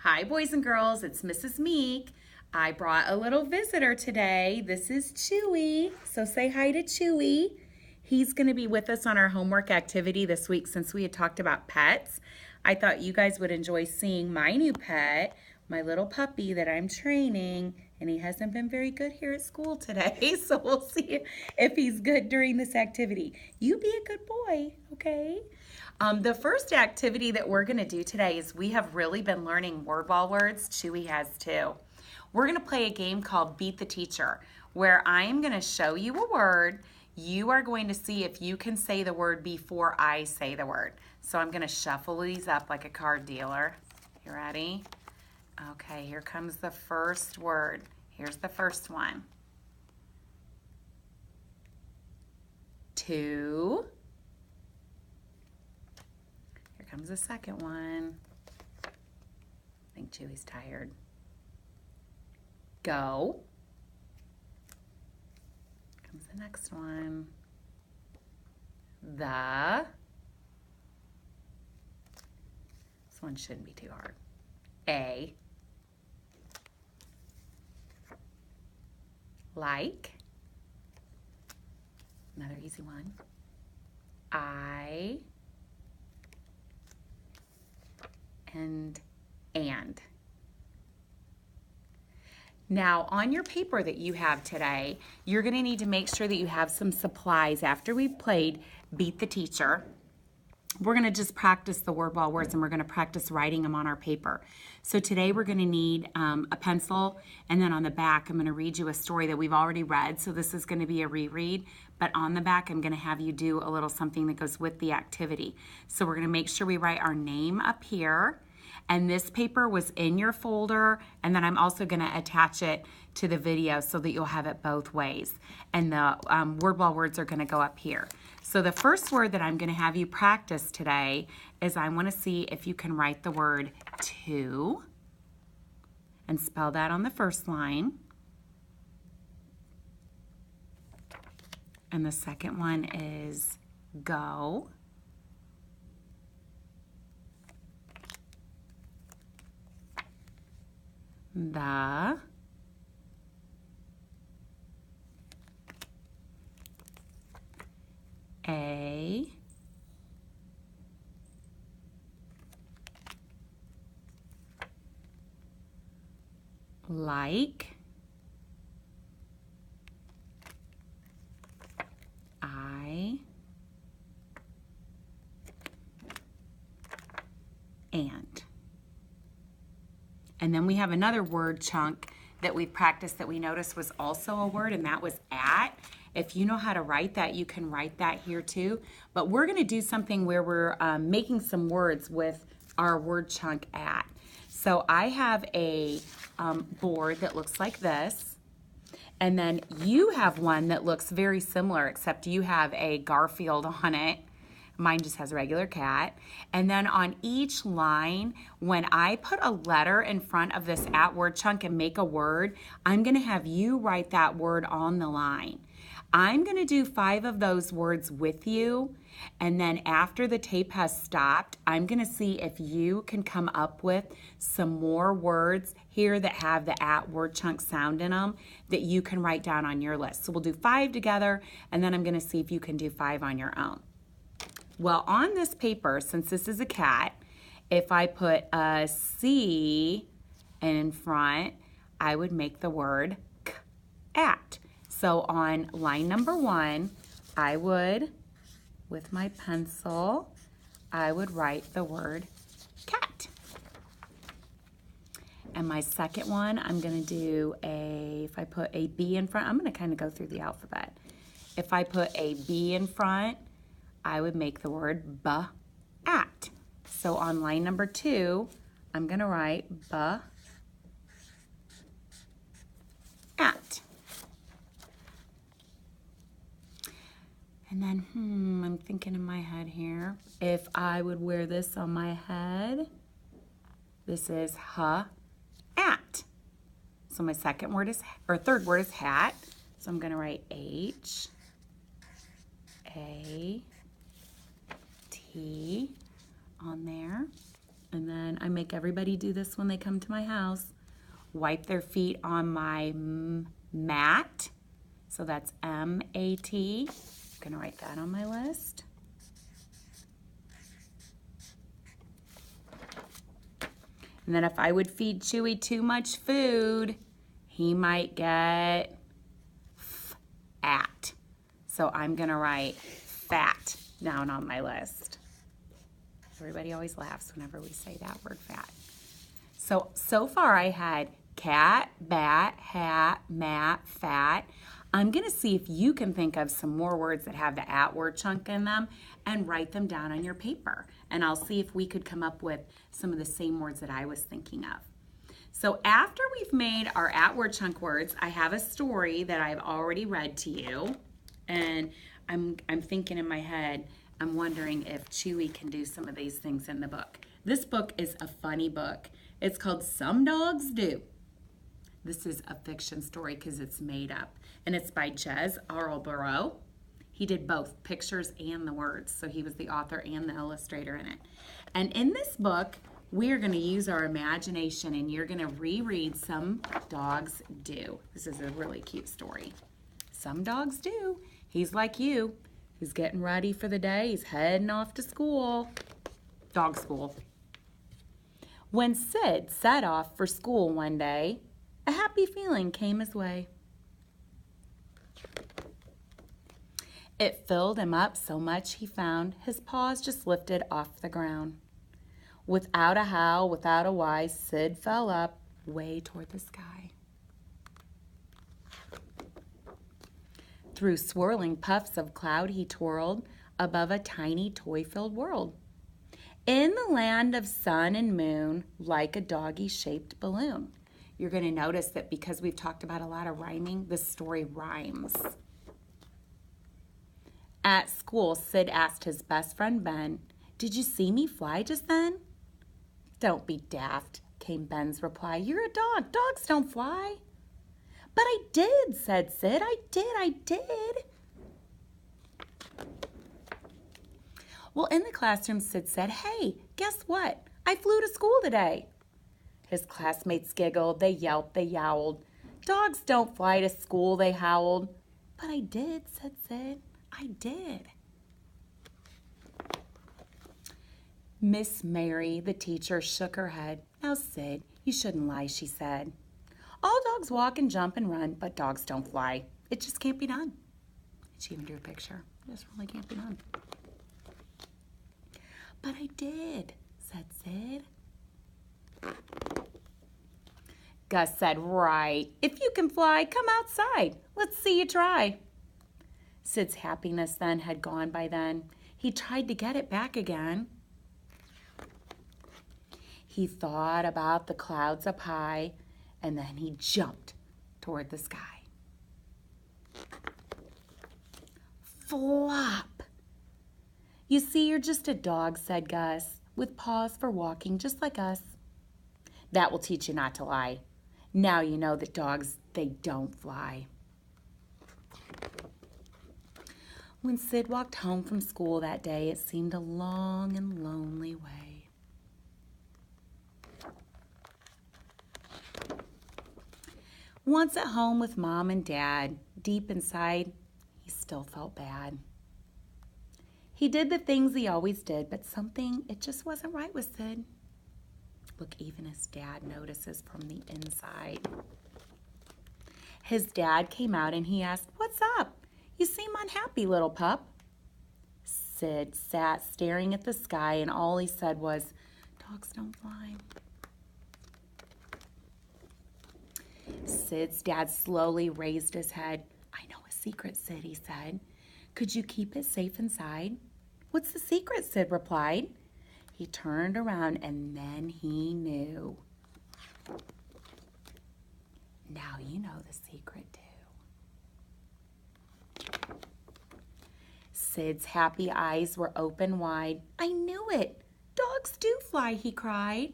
Hi, boys and girls. It's Mrs. Meek. I brought a little visitor today. This is Chewy. So say hi to Chewy. He's going to be with us on our homework activity this week since we had talked about pets. I thought you guys would enjoy seeing my new pet, my little puppy that I'm training, and he hasn't been very good here at school today. So we'll see if he's good during this activity. You be a good boy, okay? The first activity that we're going to do today is we have really been learning word wall words. Chewy has too. We're going to play a game called Beat the Teacher, where I am going to show you a word. You are going to see if you can say the word before I say the word. So I'm going to shuffle these up like a card dealer. You ready? Okay, here comes the first word. Here's the first one. Two. Here comes the second one. I think Chewy's tired. Go. Comes the next one. The. This one shouldn't be too hard. A. Like. Another easy one. I. And. Now, on your paper that you have today, you're going to need to make sure that you have some supplies. After we've played Beat the Teacher, we're going to just practice the word wall words, and we're going to practice writing them on our paper. So today we're going to need a pencil, and then on the back I'm going to read you a story that we've already read. So this is going to be a reread, but on the back I'm going to have you do a little something that goes with the activity. So we're going to make sure we write our name up here. And this paper was in your folder, and then I'm also going to attach it to the video so that you'll have it both ways. And the word wall words are going to go up here. So the first word that I'm going to have you practice today is I want to see if you can write the word to and spell that on the first line. And the second one is go. The. A. Like. I. And then we have another word chunk that we practiced that we noticed was also a word, and that was at. If you know how to write that, you can write that here too. But we're going to do something where we're making some words with our word chunk at. So I have a board that looks like this. And then you have one that looks very similar, except you have a Garfield on it. Mine just has a regular cat. And then on each line, when I put a letter in front of this at word chunk and make a word, I'm going to have you write that word on the line. I'm going to do 5 of those words with you. And then after the tape has stopped, I'm going to see if you can come up with some more words here that have the at word chunk sound in them that you can write down on your list. So we'll do 5 together, and then I'm going to see if you can do 5 on your own. Well, on this paper, since this is a cat, if I put a C in front, I would make the word at. So on line number 1, I would, with my pencil, I would write the word cat. And my second one, I'm going to do if I put a B in front, I'm going to kind of go through the alphabet. If I put a B in front, I would make the word at. So on line number 2, I'm going to write at. And then, I'm thinking in my head here, if I would wear this on my head, this is at. So my second word is, or third word is hat. So I'm going to write H-A-T on there. And then I make everybody do this when they come to my house. Wipe their feet on my mat. So that's M-A-T. I'm going to write that on my list. And then if I would feed Chewy too much food, he might get fat. So I'm going to write fat down on my list. Everybody always laughs whenever we say that word fat. So far I had cat, bat, hat, mat, fat. I'm going to see if you can think of some more words that have the at word chunk in them and write them down on your paper. And I'll see if we could come up with some of the same words that I was thinking of. So after we've made our at word chunk words, I have a story that I've already read to you. And I'm thinking in my head, I'm wondering if Chewy can do some of these things in the book. This book is a funny book. It's called Some Dogs Do. This is a fiction story because it's made up. And it's by Jez Arlborough. He did both pictures and the words. So he was the author and the illustrator in it. And in this book, we're going to use our imagination and you're going to reread Some Dogs Do. This is a really cute story. Some dogs do. He's like you. He's getting ready for the day. He's heading off to school. Dog school. When Sid set off for school one day, a happy feeling came his way. It filled him up so much he found his paws just lifted off the ground. Without a howl, without a why, Sid fell up way toward the sky. Through swirling puffs of cloud he twirled above a tiny toy-filled world. In the land of sun and moon, like a doggy-shaped balloon. You're going to notice that because we've talked about a lot of rhyming, this story rhymes. At school, Sid asked his best friend Ben, "Did you see me fly just then?" "Don't be daft," came Ben's reply. "You're a dog. Dogs don't fly." "But I did," said Sid. I did. Well, in the classroom, Sid said, "Hey, guess what? I flew to school today." His classmates giggled, they yelped, they yowled. "Dogs don't fly to school," they howled. "But I did," said Sid. "I did." Miss Mary, the teacher, shook her head. "Now, Sid, you shouldn't lie," she said. "All dogs walk and jump and run, but dogs don't fly. It just can't be done." She even drew a picture. It just really can't be done. "But I did," said Sid. Gus said, "Right. If you can fly, come outside. Let's see you try." Sid's happiness then had gone by then. He tried to get it back again. He thought about the clouds up high, and then he jumped toward the sky. Flop! "You see, you're just a dog," said Gus, "with paws for walking, just like us." "That will teach you not to lie. Now you know that dogs, they don't fly." When Sid walked home from school that day, it seemed a long and lonely way. Once at home with Mom and Dad, deep inside, he still felt bad. He did the things he always did, but something, it just wasn't right with Sid. Look, even his dad notices from the inside. His dad came out and he asked, "What's up? You seem unhappy, little pup." Sid sat staring at the sky and all he said was, "Dogs don't fly." Sid's dad slowly raised his head. "I know a secret, Sid," he said. "Could you keep it safe inside?" "What's the secret?" Sid replied. He turned around and then he knew. Now you know the secret too. Sid's happy eyes were open wide. "I knew it. Dogs do fly," he cried.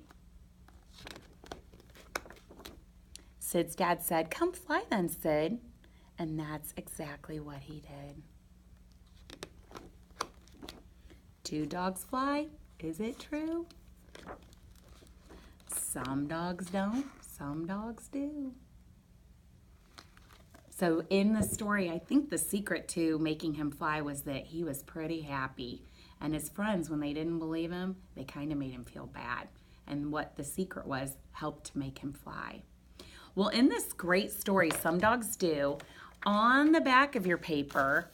Sid's dad said, "Come fly then, Sid." And that's exactly what he did. Do dogs fly? Is it true? Some dogs don't, some dogs do. So in the story, I think the secret to making him fly was that he was pretty happy. And his friends, when they didn't believe him, they kind of made him feel bad. And what the secret was helped to make him fly. Well, in this great story, Some Dogs Do, on the back of your paper,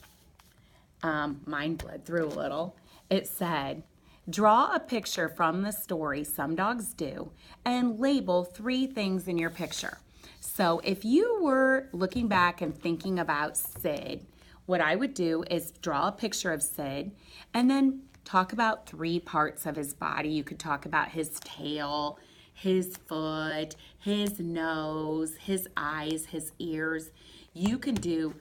mine bled through a little, it said, draw a picture from the story, Some Dogs Do, and label 3 things in your picture. So if you were looking back and thinking about Sid, what I would do is draw a picture of Sid and then talk about 3 parts of his body. You could talk about his tail, his foot, his nose, his eyes, his ears. You can do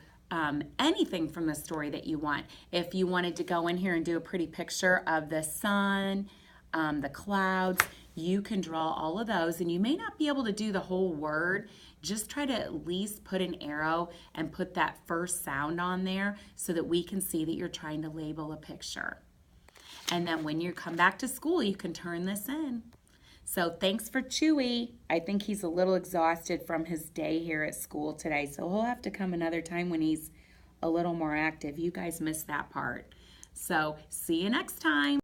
anything from the story that you want. If you wanted to go in here and do a pretty picture of the sun, the clouds, you can draw all of those, and you may not be able to do the whole word. Just try to at least put an arrow and put that first sound on there so that we can see that you're trying to label a picture. And then when you come back to school, you can turn this in. So thanks for Chewy. I think he's a little exhausted from his day here at school today, so he'll have to come another time when he's a little more active. You guys missed that part. So see you next time.